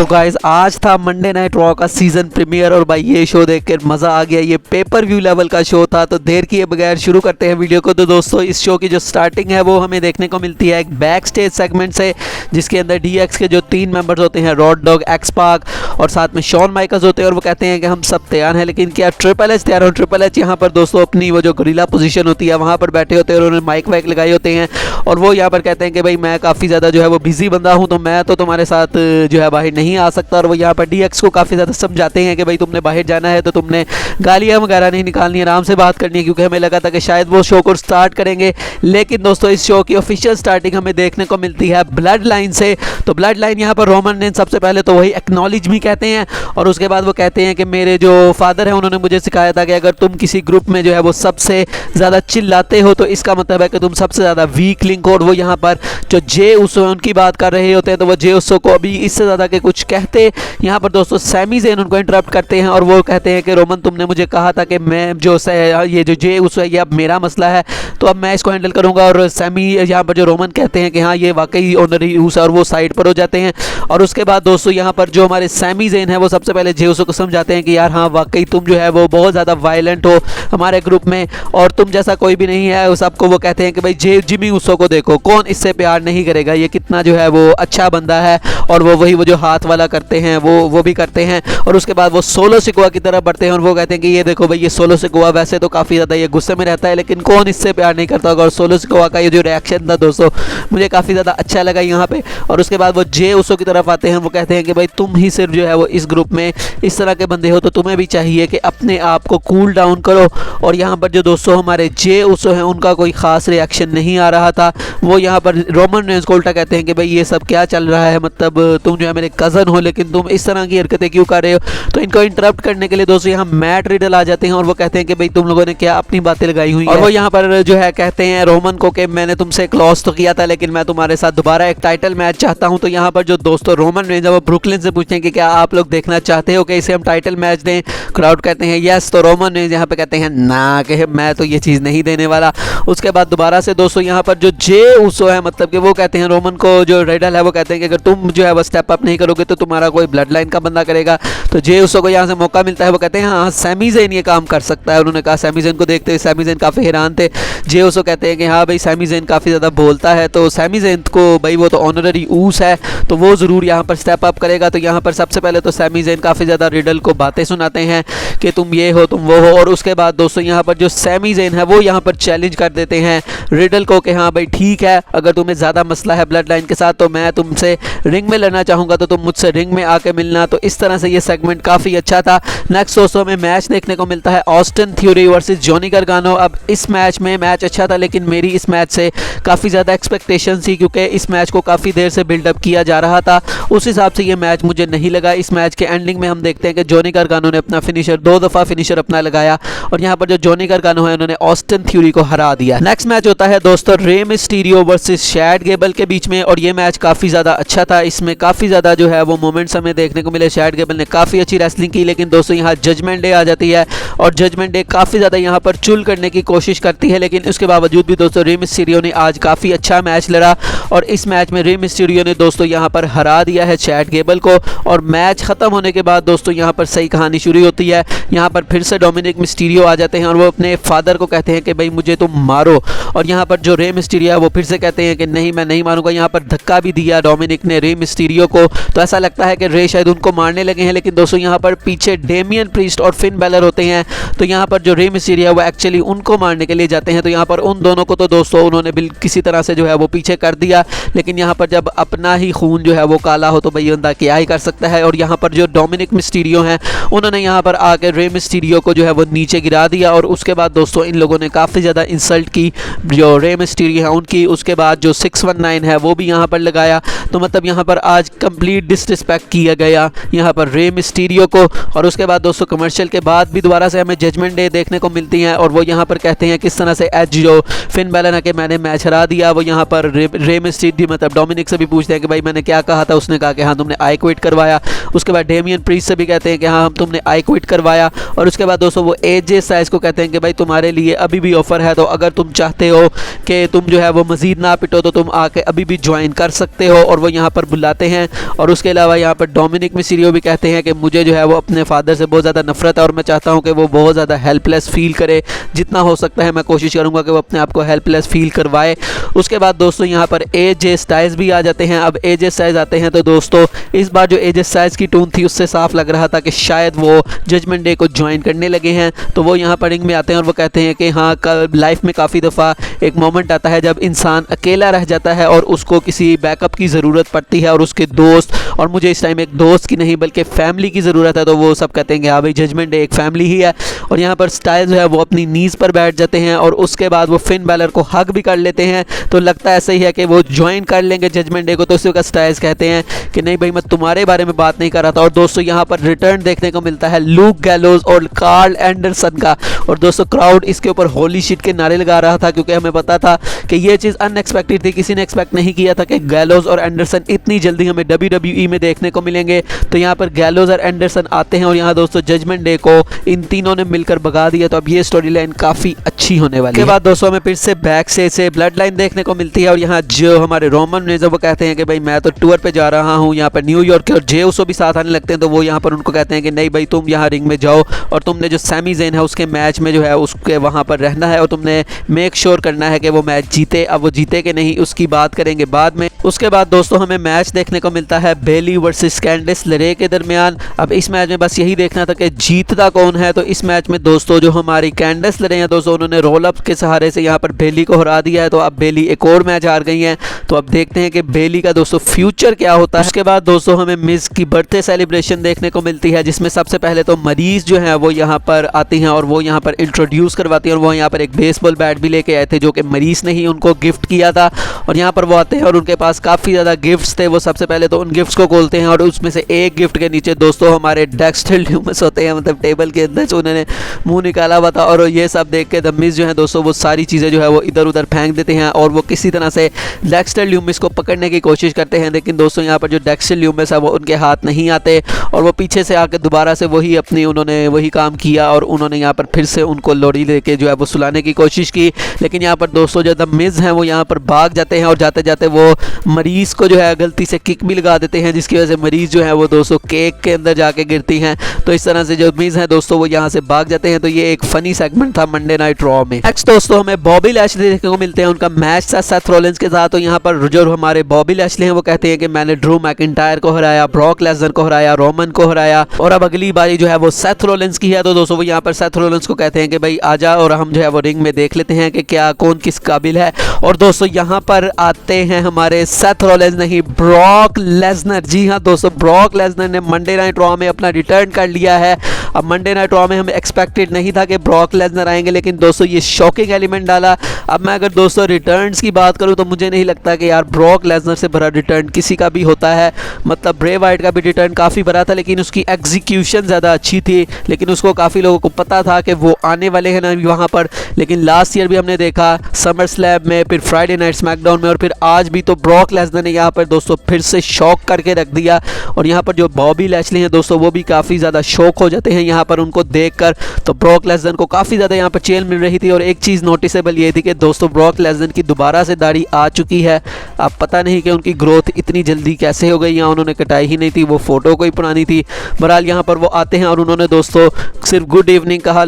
तो गाइज आज था मंडे नाइट रॉ का सीजन प्रीमियर और भाई ये शो देखकर मज़ा आ गया। ये पेपर व्यू लेवल का शो था। तो देर किए बगैर शुरू करते हैं वीडियो को। तो दोस्तों इस शो की जो स्टार्टिंग है वो हमें देखने को मिलती है एक बैक स्टेज सेगमेंट से, जिसके अंदर DX के जो 3 मेंबर्स होते हैं, रॉड डॉग, एक्स पाक और साथ में शॉन माइकल्स होते हैं, और वो कहते हैं कि हम सब तैयार हैं, लेकिन क्या ट्रिपल एच तैयार हो। ट्रिपल एच यहाँ पर दोस्तों अपनी वो जो गोरिल्ला पोजीशन होती है वहाँ पर बैठे होते हैं और उन्होंने माइक वाइक लगाए होते हैं, और वो यहाँ पर कहते हैं कि भाई मैं काफ़ी ज़्यादा जो है वो बिजी बंदा हूँ, तो मैं तो तुम्हारे साथ जो है बाहर नहीं आ सकता। और वो यहाँ पर DX को काफ़ी ज़्यादा समझाते हैं कि भाई तुमने बाहर जाना है तो तुमने गालियाँ वगैरह नहीं निकालनी है, आराम से बात करनी है, क्योंकि हमें लगा था कि शायद वो शो को स्टार्ट करेंगे। लेकिन दोस्तों इस शो की ऑफिशियल स्टार्टिंग हमें देखने को मिलती है ब्लड लाइन से। तो ब्लड लाइन यहाँ पर रोमन ने सबसे पहले तो वही एक्नॉलेज भी कहते हैं, और उसके बाद वो कहते हैं कि मेरे जो फादर हैं उन्होंने मुझे सिखाया था कि अगर तुम किसी ग्रुप में जो है वो सबसे ज़्यादा चिल्लाते हो तो इसका मतलब है कि तुम सबसे ज़्यादा वीक लिंक हो। और वो यहाँ पर जो जे उसो उनकी बात कर रहे होते हैं, तो वो जे उसो को अभी इससे ज़्यादा के कुछ कहते यहाँ पर दोस्तों सैमी ज़ेन उनको इंटरप्ट करते हैं, और वो कहते हैं कि रोमन तुमने मुझे कहा था कि मैं जो ये जो जे उसो है ये अब मेरा मसला है, तो अब मैं इसको हैंडल करूँगा। और सैमी यहाँ पर जो रोमन कहते हैं कि हाँ ये वाकई ऑनरी यूस है, और वो साइड पर हो जाते हैं। और उसके बाद दोस्तों यहाँ पर जो हमारे सैमी ज़ेन है वो सबसे पहले जे उसो को समझाते हैं कि यार हाँ वाकई तुम जो है वो बहुत ज़्यादा वायलेंट हो हमारे ग्रुप में, और तुम जैसा कोई भी नहीं है। उस सबको वो कहते हैं कि भाई जिमी उसो को देखो, कौन इससे प्यार नहीं करेगा, ये कितना जो है वो अच्छा बंदा है, और वो जो हाथ वाला करते हैं वो भी करते हैं। और उसके बाद वो सोलो सिकोआ की तरफ बढ़ते हैं और वो कहते हैं कि ये देखो भाई ये सोलो सिकोआ वैसे तो काफ़ी ज़्यादा ये गुस्से में रहता है, लेकिन कौन इससे प्यार नहीं करता होगा। और सोलो सिकोआ का ये जो रिएक्शन था दोस्तों मुझे काफ़ी ज़्यादा अच्छा लगा यहाँ पे। और उसके बाद वो जे उसो की तरफ आते हैं, वो कहते हैं कि भाई तुम ही सिर्फ जो है वो इस ग्रुप में इस तरह के बंदे हो, तो तुम्हें भी चाहिए कि अपने आप को कूल डाउन करो। और यहाँ पर जो दोस्तों हमारे जे उसो हैं उनका कोई ख़ास रिएक्शन नहीं आ रहा था। वो यहाँ पर रोमन रेंज को उल्टा कहते हैं कि भाई ये सब क्या चल रहा है, मतलब तुम जो है मेरे कज़न हो लेकिन तुम इस तरह की हरकतें क्यों कर रहे हो। तो इनको इंटरप्ट करने के लिए दोस्तों यहाँ मैट रिडल आ जाते हैं, और वो कहते हैं कि भाई तुम लोगों ने क्या अपनी बातें लगाई हुई हैं। और वो यहाँ पर जो है कहते हैं रोमन को कि मैंने तुमसे क्लॉज तो किया था, लेकिन मैं तुम्हारे साथ दोबारा एक टाइटल मैच चाहता हूँ। तो यहाँ पर जो दोस्तों रोमन रेंज है वो ब्रुकलिन से पूछते हैं कि क्या आप लोग देखना चाहते हो कि इसे हम टाइटल मैच दें। क्राउड कहते हैं यस। तो रोमन रेंज यहाँ पे कहते हैं ना, कि मैं तो ये चीज़ नहीं देने वाला। उसके बाद दोबारा से दोस्तों यहाँ पर जो जे उसो है, मतलब कि वो कहते हैं रोमन को, जो रेडल है वो कहते हैं कि अगर तुम जो है वो स्टेप अप नहीं करोगे तो तुम्हारा कोई ब्लड लाइन का बंदा करेगा। तो जे उसो को यहाँ से मौका मिलता है, वो कहते हैं हाँ सैमी ज़ेन ये काम कर सकता है। उन्होंने कहा सैमी ज़ेन को देखते हुए सैमी ज़ेन काफ़ी हैरान थे। जे उसो कहते हैं कि हाँ भाई सैमी ज़ेन काफ़ी ज़्यादा बोलता है, तो सैमी ज़ेन को भाई वो तो ऑनररी ऊस है, तो वो ज़रूर यहाँ पर स्टेप अप करेगा। तो यहाँ पर सबसे पहले तो सैमी ज़ेन काफ़ी ज़्यादा रिडल को बातें सुनाते हैं कि तुम ये हो तुम वो हो। और उसके बाद दोस्तों यहाँ पर जो सैमी ज़ेन है वो यहाँ पर चैलेंज कर देते हैं रिडल को कि हाँ भाई ठीक है, अगर तुम्हें ज़्यादा मसला है ब्लड लाइन के साथ तो मैं तुमसे रिंग में लड़ना चाहूँगा, तो तुम मुझसे रिंग में आके मिलना। तो इस तरह से ये सेगमेंट काफ़ी अच्छा था। नेक्स्ट दोस्तों में मैच देखने को मिलता है Austin theory versus Johnny Gargano. अब इस मैच में मैच अच्छा था, लेकिन मेरी इस मैच से काफ़ी ज़्यादा एक्सपेक्टेशन थी, क्योंकि इस मैच को काफ़ी देर से बिल्डअप किया जा रहा था। उस हिसाब से ये मैच मुझे नहीं लगा। इस मैच के एंडिंग में हम देखते हैं कि जॉनी गार्गानो ने अपना फिनिशर 2 दफ़ा फिनिशर अपना लगाया, और यहाँ पर जो जॉनी गार्गानो है उन्होंने ऑस्टिन थ्योरी को हरा दिया। नेक्स्ट मैच होता है दोस्तों Rey Mysterio versus shed Gable के बीच में, और ये मैच काफ़ी ज़्यादा अच्छा था। इसमें काफ़ी ज़्यादा जो है वो मोमेंट्स हमें देखने को मिले। शैड गेबल ने काफ़ी अच्छी रेसलिंग की, लेकिन दोस्तों यहाँ जजमेंट डे आ जाती है, और जजमेंट डे काफ़ी ज़्यादा यहाँ पर चुल करने की कोशिश करती है, लेकिन उसके बावजूद भी दोस्तों रे मिस्टीरियो ने आज काफ़ी अच्छा मैच लड़ा, और इस मैच में रे मिस्टीरियो ने दोस्तों यहाँ पर हरा दिया है शैड गेबल को। और मैच ख़त्म होने के बाद दोस्तों यहाँ पर सही कहानी शुरू होती है। यहाँ पर फिर से डोमिनिक मिस्टीरियो आ जाते हैं, और वो अपने फादर को कहते हैं कि भाई मुझे तुम मारो। और यहाँ पर जो रे मिस्टीरियो है वो फिर से कहते हैं कि नहीं मैं नहीं मारूंगा। यहाँ पर धक्का भी दिया डोमिनिक ने रे मिस्टीरियो को, तो ऐसा लगता है कि रे शायद उनको मारने लगे हैं, लेकिन दोस्तों यहाँ पर पीछे डेमियन प्रीस्ट और फिन बैलर होते हैं। तो यहाँ पर जो रे मिस्टीरियो है वो एक्चुअली उनको मारने के लिए जाते हैं। तो यहाँ पर उन दोनों को तो दोस्तों उन्होंने किसी तरह से जो है वो पीछे कर दिया, लेकिन यहाँ पर जब अपना ही खून जो है वो काला हो तो भाई बंदा क्या ही कर सकता है। और यहाँ पर जो डोमिनिक मिस्टीरियो हैं उन्होंने यहाँ पर आकर रे मिस्टीरियो को जो है वो नीचे गिरा दिया, और उसके बाद दोस्तों इन लोगों ने काफ़ी ज़्यादा इंसल्ट की जो रे मिस्टीरियो है उनकी। उसके बाद जो 619 है वो भी यहाँ पर लगाया। तो मतलब यहाँ पर आज कंप्लीट डिसरिस्पेक्ट किया गया यहाँ पर रे मिस्टीरियो को। और उसके बाद दोस्तों कमर्शियल के बाद भी दोबारा से हमें जजमेंट डे देखने को मिलती हैं, और वो यहाँ पर कहते हैं किस तरह से एज जो फिन बैलन है कि मैंने मैच हरा दिया, वो यहाँ पर रे मिस्टीरियस मतलब डोमिनिक से भी पूछते हैं कि भाई मैंने क्या कहा था, उसने कहा कि हाँ तुमने आई क्विट करवाया। उसके बाद डेमियन प्रीस्ट से भी कहते हैं कि हाँ हम तुमने आई क्विट करवाया। और उसके बाद दोस्तों वो एजे स्टाइल्स को कहते हैं कि भाई तुम्हारे लिए अभी भी ऑफर है, तो अगर तुम चाहते हो कि तुम जो है वो मजीद ना पिटो तो तुम आके अभी भी ज्वाइन कर सकते हो, और वो यहाँ पर बुलाते हैं। और उसके अलावा यहाँ पर डोमिनिक मिस्टीरियो भी कहते हैं कि मुझे जो है वो अपने फादर से बहुत ज़्यादा नफरत है और मैं चाहता हूँ कि वो बहुत ज़्यादा हेल्पलेस फील करे, जितना हो सकता है मैं कोशिश करूँगा कि वो अपने आप को हेल्पलेस फील करवाए। उसके बाद दोस्तों यहाँ पर एजे स्टाइल्स भी आ जाते हैं। अब एजे स्टाइल्स आते हैं तो दोस्तों इस बार जो एजे स्टाइल्स की टोन थी उससे साफ लग रहा था कि शायद वो जजमेंट डे को ज्वाइन करने लगे हैं। तो वो यहाँ पर रिंग में आते हैं और वो कहते हैं कि हाँ कल लाइफ में काफ़ी दफ़ा एक मोमेंट आता है जब इंसान अकेला रह जाता है और उसको किसी बैकअप की ज़रूरत पड़ती है और उसके दोस्त, और मुझे इस टाइम एक दोस्त की नहीं बल्कि फैमिली की ज़रूरत है। तो वो सब कहते हैं कि हाँ भाई जजमेंट डे एक फैमिली ही है। और यहाँ पर स्टाइल जो है वो अपनी नीज़ पर बैठ जाते हैं और उसके बाद वो फिन बैलर को हग भी कर लेते हैं। तो लगता ऐसा ही है कि वो ज्वाइन कर लेंगे जजमेंट डे को। तो उसी का स्टाइल्स कहते हैं कि नहीं भाई मैं तुम्हारे बारे में बात नहीं कर रहा था। और दोस्तों यहाँ पर रिटर्न देखने को मिलता है लूक गैलोज और कार्ल एंडरसन का। और दोस्तों क्राउड इसके ऊपर होली शिट के नारे लगा रहा था, क्योंकि हमें पता था कि ये चीज़ अनएक्सपेक्टेड थी। किसी ने एक्सपेक्ट नहीं किया था कि गैलोज और एंडरसन इतनी जल्दी हमें WWE में देखने को मिलेंगे। तो यहाँ पर गैलोज और एंडरसन आते हैं और यहाँ दोस्तों जजमेंट डे को इन तीनों ने मिलकर भगा दिया। तो अब ये स्टोरी लाइन काफ़ी अच्छी होने वाली है। के बाद दोस्तों हमें फिर से बैक से ब्लड लाइन देखने को मिलती है और यहाँ जो हमारे रोमन रेंज वो कहते हैं कि भाई मैं तो टूर पे जा रहा हूँ यहाँ पर न्यूयॉर्क के, और जे उसो भी साथ आने लगते हैं। तो वो यहाँ पर उनको कहते हैं कि नहीं भाई तुम यहाँ रिंग में जाओ और तुमने जो सैमी ज़ेन है उसके मैच में जो है उसके वहाँ पर रहना है और तुमने मेक श्योर करना है कि वो मैच जीते। अब वो जीते कि नहीं उसकी बात करेंगे बाद में। उसके बाद दोस्तों हमें मैच देखने को मिलता है बेली वर्सेस कैंडिस लेरे के दरमियान। अब इस मैच में बस यही देखना था कि जीतता कौन है। तो इस मैच में दोस्तों जो हमारी कैंडिस लेरे हैं दोस्तों उन्होंने रोल अप के सहारे से यहाँ पर बेली को हरा दिया है। तो अब बेली एक और मैच हार गई हैं। तो अब देखते हैं कि बेली का दोस्तों फ्यूचर क्या होता है। उसके बाद दोस्तों हमें मिस की बर्थडे सेलिब्रेशन देखने को मिलती है, जिसमें सबसे पहले तो मरीज जो है वो यहाँ पर आती हैं और वो यहाँ पर इंट्रोड्यूस करवाती हैं। और वो यहाँ पर एक बेसबॉल बैट भी लेके आए थे जो कि मरीज ने ही उनको गिफ्ट किया था। और यहाँ पर वो आते हैं और उनके पास काफ़ी ज़्यादा गिफ्ट्स थे। वो सबसे पहले तो उन गिफ्ट्स को खोलते हैं और उसमें से एक गिफ्ट के नीचे दोस्तों हमारे डेक्स्टर ल्यूमिस होते हैं, मतलब टेबल के अंदर से उन्होंने मुंह निकाला हुआ था। और ये सब देख के द मिस जो है दोस्तों वो सारी चीज़ें जो है वो इधर उधर फेंक देते हैं और वो किसी तरह से डेक्स्टर ल्यूमिस को पकड़ने की कोशिश करते हैं। लेकिन दोस्तों यहाँ पर जो डेक्स्टर ल्यूमिस है वो उनके हाथ नहीं आते और वो पीछे से आकर दोबारा से उन्होंने वही काम किया और उन्होंने यहाँ पर फिर से उनको लोरी लेके जो है वो सुलाने की कोशिश की। लेकिन यहाँ पर दोस्तों जो द मिस हैं वो यहाँ पर भाग जाते हैं और जाते जाते वो मरीज़ को जो है गलती से किक भी लगा देते हैं, जिसकी वजह से मरीज़ जो है वो दोस्तों केक के अंदर जाके गिरती हैं। तो इस तरह से जो मिस हैं दोस्तों वो यहाँ से भाग जाते हैं। तो ये एक फनी सेगमेंट था मंडे नाइट रॉ में। नेक्स्ट दोस्तों हमें बॉबी लैशली देखने को मिलते हैं, उनका मैच था सेथ रॉलिंस के साथ। तो यहाँ पर जो हमारे बॉबी लैशली हैं वो कहते हैं कि मैंने ड्रू मैकिंटायर को हराया, ब्रॉक लेसनर को हराया, रोमन को हराया और अब अगली बारी जो है वो सेथ रॉलिंस की है। तो दोस्तों वो यहाँ पर सेथ रॉलिंस को कहते हैं कि भाई आजा और हम जो है वो रिंग में देख लेते हैं कि क्या कौन किस काबिल है। और दोस्तों यहाँ पर आते हैं हमारे सेथ रॉलिंस नहीं ब्रॉक लेसनर। जी हाँ दोस्तों ब्रॉक लेसनर ने मंडे नाइट रॉ में अपना रिटर्न कर लिया है। अब मंडे नाइट रॉ में हमें एक्सपेक्टेड नहीं था कि ब्रॉक लेसनर आएंगे, लेकिन दोस्तों ये शॉकिंग एलिमेंट डाला। अब मैं अगर दोस्तों रिटर्न्स की बात करूं तो मुझे नहीं लगता कि यार ब्रॉक लेसनर से बड़ा रिटर्न किसी का भी होता है। मतलब ब्रे वाइट का भी रिटर्न काफ़ी बड़ा था लेकिन उसकी एग्जीक्यूशन ज़्यादा अच्छी थी, लेकिन उसको काफ़ी लोगों को पता था कि वो आने वाले हैं ना वहाँ पर। लेकिन लास्ट ईयर भी हमने देखा समर स्लैब में, फिर फ्राइडे नाइट स्मैकडाउन में और फिर आज भी तो ब्रॉक लेसनर ने यहाँ पर दोस्तों फिर से शॉक करके रख दिया। और यहाँ पर जो बॉबी लैशली हैं दोस्तों वो भी काफ़ी ज़्यादा शॉक हो जाते हैं यहाँ पर उनको देखकर। तो ब्रॉक लेसनर को काफ़ी ज़्यादा यहाँ पर चेल मिल रही थी। और एक चीज़ नोटिसेबल ये थी कि दोस्तों ब्रॉक लेसनर की दोबारा से दाढ़ी आ चुकी है। अब पता नहीं कि उनकी ग्रोथ इतनी जल्दी कैसे हो गई, या उन्होंने कटाई ही नहीं थी, वो फ़ोटो कोई पुरानी थी। बहरहाल यहाँ पर वो आते हैं और उन्होंने दोस्तों सिर्फ गुड इवनिंग कहा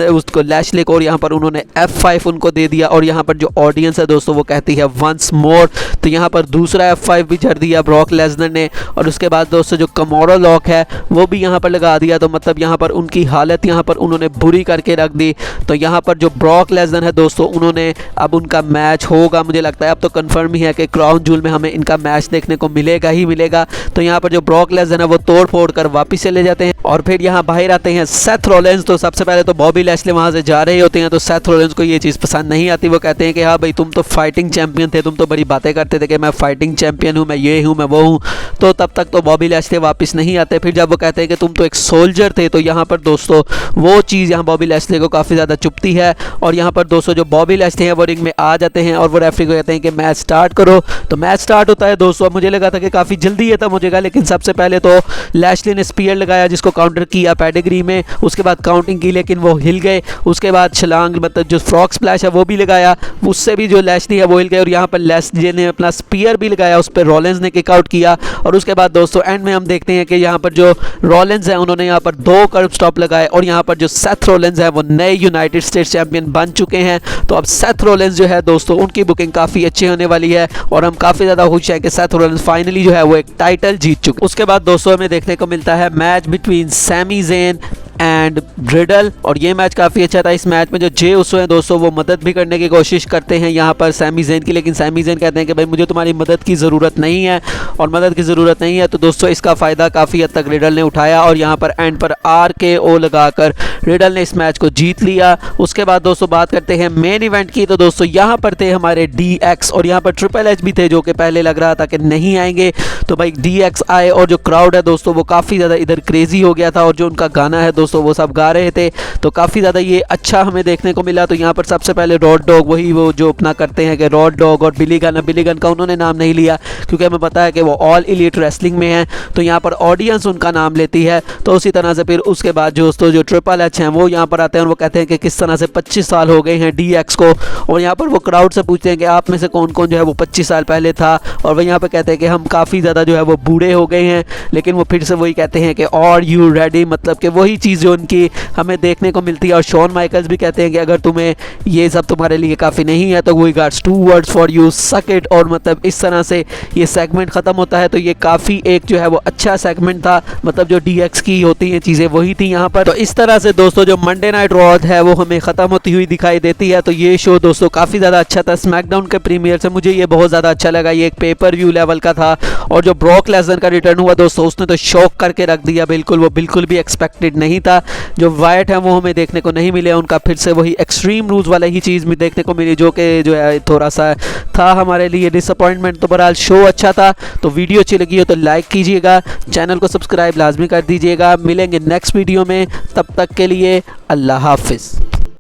उसको लैशली को, और यहाँ पर उन्होंने F5 उनको दे दिया। और यहाँ पर जो ऑडियंस है दोस्तों वो कहती है वंस मोर। तो यहाँ पर दूसरा F5 भी जड़ दिया ब्रॉक लेसनर ने। और उसके बाद दोस्तों जो कमोरो लॉक है वो भी यहाँ पर लगा दिया। तो मतलब यहाँ पर उनकी हालत यहाँ पर उन्होंने बुरी करके रख दी। तो यहाँ पर जो ब्रॉक लेसनर है दोस्तों उन्होंने अब उनका मैच होगा, मुझे लगता है अब तो कंफर्म ही है कि क्राउन जूल में हमें इनका मैच देखने को मिलेगा ही मिलेगा। तो यहाँ पर जो ब्रॉक लेसनर है वो तोड़ फोड़ कर वापस चले जाते हैं और फिर यहाँ बाहर आते हैं सेथ रॉलिंस। तो सबसे पहले तो बॉबी लैशली वहाँ से जा रहे होते हैं, तो सेथ रॉलिंस को ये चीज़ पसंद नहीं आती। वो कहते हैं कि हाँ भाई तुम तो फाइटिंग चैंपियन थे, तुम तो बड़ी बातें करते थे कि मैं फाइटिंग चैंपियन हूँ, मैं ये हूँ, मैं वो हूँ। तो तब तक तो बॉबी लैशली वापस नहीं आते। फिर जब वो कहते हैं कि तुम तो एक सोल्जर थे, तो यहाँ पर दोस्तों वो चीज़ यहाँ बॉबी लैशली को काफ़ी ज़्यादा चुभती है और यहाँ पर दोस्तों जो बॉबी लैशली हैं वो रिंग में आ जाते हैं और वो रेफरी को कहते हैं कि मैच स्टार्ट करो। तो मैच स्टार्ट होता है दोस्तों। मुझे लगा था कि काफ़ी जल्दी ये था मुझे, लेकिन सबसे पहले तो लैशली ने स्पीयर लगाया जिसको काउंटर किया पेडिग्री में, उसके बाद काउंटिंग की लेकिन वो हिल गए। उसके बाद छलांग मतलब जो फ्रॉग स्प्लैश है वो भी लगाया, उससे भी जो लैशली है वो हिल गए और यहाँ पर लैशली ने अपना स्पीयर भी लगाया, उस पर रॉलिंस ने किक आउट किया। और उसके बाद दोस्तों एंड में हम देखते हैं कि यहाँ पर जो रॉलिंस है उन्होंने यहाँ पर 2 कर्ब स्टॉप लगाए और यहाँ पर जो सेथ रॉलिंस है वो नए यूनाइटेड स्टेट्स चैंपियन बन चुके हैं। तो अब सेथ रॉलिंस जो है दोस्तों उनकी बुकिंग काफ़ी अच्छी होने वाली है और हम काफ़ी ज़्यादा खुश हैं कि सेथ रॉलिंस फाइनली जो है वो एक टाइटल जीत चुके। उसके बाद दोस्तों हमें देखने को मिलता है match between Sami Zayn and Riddle और ये मैच काफ़ी अच्छा था। इस मैच में जो जे उसो हैं दोस्तों वो मदद भी करने की कोशिश करते हैं यहाँ पर सैमी ज़ेन की, लेकिन सैमी ज़ेन कहते हैं कि भाई मुझे तुम्हारी मदद की ज़रूरत नहीं है और मदद की ज़रूरत नहीं है। तो दोस्तों इसका फ़ायदा काफ़ी हद तक रिडल ने उठाया और यहाँ पर एंड पर RKO लगाकर रिडल ने इस मैच को जीत लिया। उसके बाद दोस्तों बात करते हैं मेन इवेंट की। तो दोस्तों यहाँ पर थे हमारे DX और यहाँ पर ट्रिपल एच भी थे जो कि पहले लग रहा था कि नहीं आएंगे। तो भाई DX आए और जो क्राउड है दोस्तों वो काफ़ी ज़्यादा इधर क्रेजी हो गया था और जो उनका गाना है दोस्तों वो सब गा रहे थे, तो काफ़ी ज़्यादा ये अच्छा हमें देखने को मिला। तो यहाँ पर सबसे पहले रॉड डॉग वही वो जो अपना करते हैं कि रॉड डॉग और बिली गन का उन्होंने नाम नहीं लिया क्योंकि हमें पता है कि वो ऑल एलीट रेसलिंग में है, तो यहाँ पर ऑडियंस उनका नाम लेती है। तो उसी तरह से फिर उसके बाद दोस्तों जो ट्रिपल एच हैं वो यहाँ पर आते हैं और वो कहते हैं कि किस तरह से 25 साल हो गए हैं DX को, और यहाँ पर वो क्राउड से पूछते हैं कि आप में से कौन कौन जो है वो 25 साल पहले था, और वो यहाँ पर कहते हैं कि हम काफ़ी ज़्यादा जो है वो बूढ़े हो गए हैं। लेकिन वो फिर से वही कहते हैं कि और यू रेडी, मतलब कि वही चीज़ जो उनकी हमें देखने को मिलती है। और शॉन माइकल्स भी कहते हैं कि अगर तुम्हें ये सब तुम्हारे लिए काफ़ी नहीं है तो we gots 2 words for you, suck it. और मतलब इस तरह से ये सेगमेंट ख़त्म होता है। तो ये काफ़ी एक जो है वो अच्छा सेगमेंट था, मतलब जो DX की होती हैं चीज़ें वही थी यहाँ पर। तो इस तरह से दोस्तों जो मंडे नाइट रॉ है वो हमें ख़त्म होती हुई दिखाई देती है। तो ये शो दोस्तों काफ़ी ज़्यादा अच्छा था। स्मैकडाउन के प्रीमियर से मुझे ये बहुत ज़्यादा अच्छा लगा, ये एक पेपर व्यू लेवल का था। और जो ब्रॉक लेसनर का रिटर्न हुआ दोस्तों उसने तो शॉक करके रख दिया, बिल्कुल वो बिल्कुल भी एक्सपेक्टेड नहीं था। जो वाइट है वो हमें देखने को नहीं मिले, उनका फिर से वही एक्सट्रीम रूल्स वाला ही चीज़ में देखने को मिली जो कि जो है थोड़ा सा था हमारे लिए डिसअपॉइंटमेंट। तो बहरहाल शो अच्छा था। तो वीडियो अच्छी लगी हो तो लाइक कीजिएगा, चैनल को सब्सक्राइब लाजमी कर दीजिएगा। मिलेंगे नेक्स्ट वीडियो में, तब तक के लिए अल्लाह हाफिज़।